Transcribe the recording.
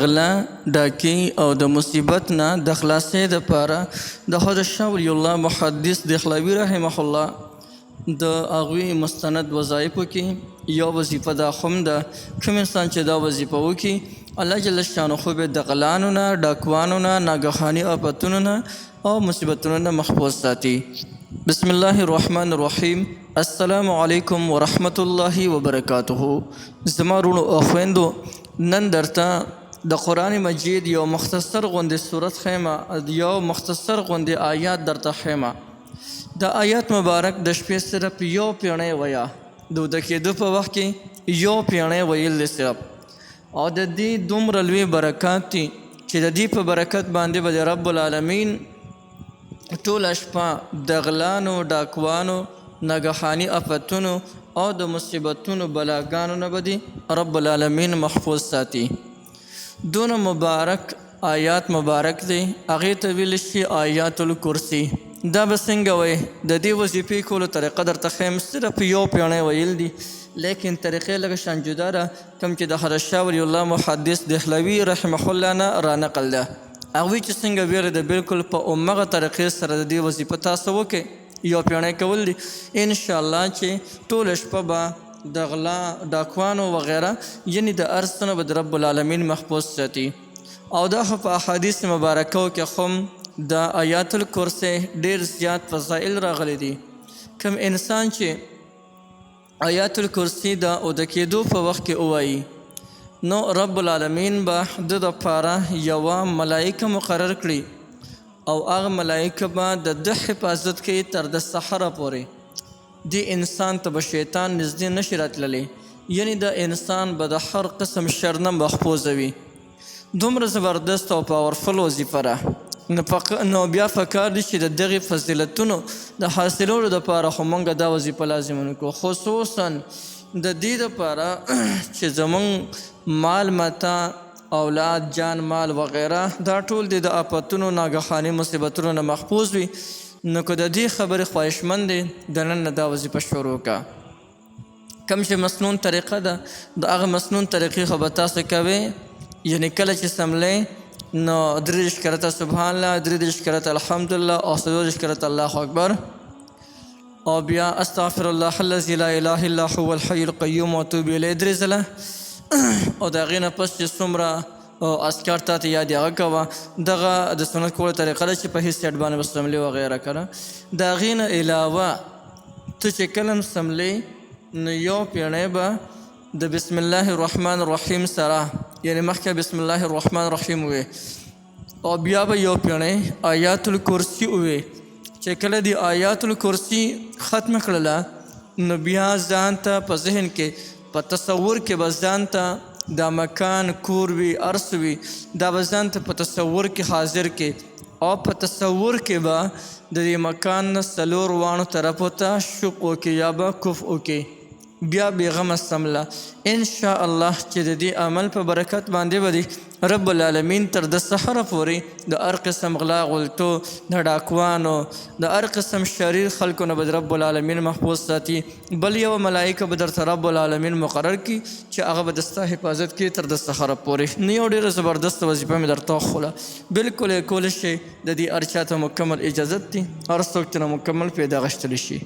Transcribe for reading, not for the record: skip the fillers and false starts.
غلا ډاکې او د مصیبت نه د خلاصې دپاره د حضرت شاه ولی الله محدث دخلاوي رحمه الله د هغوی مستند وظایفو کې یو وظیفه دا هم ده کوم انسان چې دا وظیفه وکړي الله جل شانه به د غلانو نه ډاکوانو نه ناګهاني آفتونو نه او مصیبتونو نه محفوظ ساتي. بسم الله الرحمن الرحیم. السلام علیکم ورحمت الله وبرکاته. زما وروڼو او خویندو، نن درته د قرآن مجید یو مختصر غوندې صورت خیمه، یو مختصر غوندې آیات درته خیمه. د آیات مبارک د شپې صرف یو پیړۍ ویا، د وده کېدو په وخت کې یو پیړۍ ویل دی صرف، او د دې دومره لوی برکات دي چې د دې په برکت باندې به د رب العالمین ټوله شپه د غلانو ډاکوانو ناګهاني آفتونو او د مصیبتونو بلاګانو نه به دي رب العالمین محفوظ ساتي. دونه مبارک آیات مبارک دی، هغې ته ویلی شي آیات الکرسي. دا به څنګه وایي؟ د دې وظیفې کولو طریقه درته ښیم. صرف یو پیړۍ ویل دي، لیکن طریقې لږ شان جدا ده، کوم چې د حضرت شاه ولی الله محدث دخلاوي رحمه الله نه رانقل ده. هغوی چې څنګه ویل د بالکل په همغه طریقې سره د دې وظیفه تاسو وکړئ. یو پیړۍ کول دي انشاءالله چې ټوله شپه به د غلا ډاکوانو وغیره یعنی د هر څه نه به د رب العالمین محفوظ ساتي. او دا خو په احادیث مبارکو کې هم د آیات الکرسي ډېر زیات فضایل راغلی دي. کوم انسان چې آیات الکرسي د اوده کېدو په وخت کې ووایي، نو رب العالمین به د دپاره یوه ملائکه مقرر کړي، او هغه ملائکه به د ده حفاظت کوي تر د سحره پورې. دې انسان ته به شیطان نږدې نشي راتللی، یعنی د انسان به د هر قسم شر نه محفوظ وي. دومره زبردست او پاورفل وظیفه ده. نو بیا پکار دي چې د دغې فضیلتونو د حاصلولو دپاره خو موږ دا وظیفه لازم ونکړو، خصوصا د دې دپاره چې زموږ مال متا اولاد جان مال وغیره دا ټول د آفتونو ناګهاني مصیبتونو نه محفوظ وي. نو که د دې خبرې خواهشمند دی، د نن نه دا وظیفه شروع کړه. کوم چې مسنون طریقه ده، د هغه مسنون طریقې خو به تاسو کوئ، یعنی کله چې سملی نو 33 کرته سبحان الله، 33 کرته الحمدلله، او 34 کرته الله اکبر، او بیا استغفر الله الذي لا اله الا هو الحي القيوم واتوب الیه 3 ځله. او د هغې نه پس چې څومره اذکار تا ته یاد هغه کوه. دغه د سنت کولو طریقه ده چې په هېڅ سیټ باندې به سملې وغیره که نه. د هغې نه علاوه ته چې کله هم سملې نو یو پیړۍ به د بسم الله الرحمن الرحیم سره، یعنی مخکې بسم الله الرحمن الرحیم ووې، او بیا به یو پیړۍ آیات الکرسي ووې. چې کله د آیات الکرسي ختمه کړله نو بیا ځان ته په ذهن کې په تصور کې به ځان ته دا مکان کور وي ارس وي، دا به ځان ته په تصور کې حاضر کې، او په تصور کې به د دې مکان نه 4 واړو طرفو ته شق وکړي یا به کف وکړي. بیا بېغمه سمله انشاءالله چې د دې عمل په برکت باندې به دی رب العالمین تر د سحره پورې د هر قسم غلا غلطو د ډاکوانو د هر قسم شریر خلکو نه به رب العالمین محفوظ ساتي. بل یو ملائکه به درته رب العالمین مقرر کړي چې هغه به د ستا حفاظت کوي تر د سحره پورې. نو یو ډېره زبردست وظیفه مې درته وښوله، بلکل یې کولی شئ. د دې هر چا ته مکمل اجازت دي، هر څوک ترې مکمل پیدا اخیستلی شي.